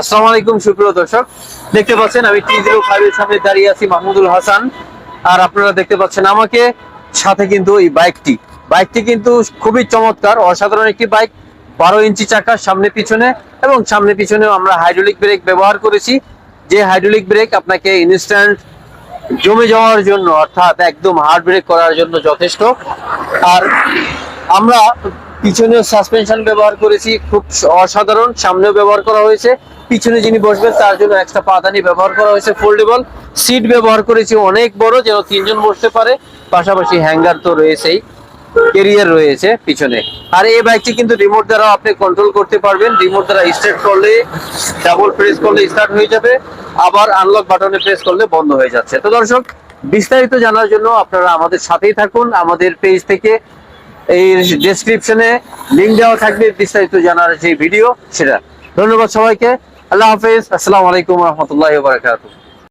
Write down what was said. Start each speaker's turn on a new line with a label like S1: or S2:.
S1: আসসালামু আলাইকুম সুপ্রিয় দর্শক, দেখতে পাচ্ছেন আমি T05 এর সামনে দাঁড়িয়ে আছি, মাহমুদুল হাসান। আর আপনারা দেখতে পাচ্ছেন আমাকে সাথে কিন্তু এই বাইকটি কিন্তু খুবই চমৎকার, অসাধারণ একটি বাইক। 12 ইঞ্চি চাকা সামনে পিছনে, এবং সামনে পিছনেও আমরা হাইড্রোলিক ব্রেক ব্যবহার করেছি। যে হাইড্রোলিক ব্রেক আপনাকে ইনস্ট্যান্ট জমে যাওয়ার জন্য, অর্থাৎ একদম হার্ড ব্রেক করার জন্য যথেষ্ট। আর আমরা পিছনেও সাসপেনশন ব্যবহার করেছি, খুব অসাধারণ। সামনেও ব্যবহার করা হয়েছে, পিছনে যিনি বসবেন তার জন্য এক্সট্রা পাদানি ব্যবহার করা হয়েছে। ফোল্ডেবল সিট ব্যবহার করেছি অনেক বড়, যেন 3 জন বসতে পারে। পাশাপাশি হ্যাঙ্গার তো রয়েছেই, ক্যারিয়ার রয়েছে পিছনে। আর এই বাইকটি কিন্তু রিমোট দ্বারা আপনি কন্ট্রোল করতে পারবেন। রিমোট দ্বারা স্টার্ট করলে, ডাবল প্রেস করলে স্টার্ট হয়ে যাবে, আবার আনলক বাটনে প্রেস করলে বন্ধ হয়ে যাচ্ছে। তো দর্শক, বিস্তারিত জানার জন্য আপনারা আমাদের সাথেই থাকুন। আমাদের পেজ থেকে এই ডেসক্রিপশনে লিংক দেওয়া থাকবে বিস্তারিত জানার যে ভিডিও, সেটা। ধন্যবাদ সবাইকে। আল্লাহ হাফেজ। আসসালামু আলাইকুম রহমতুল্লাহি ওয়া বারাকাতুহু।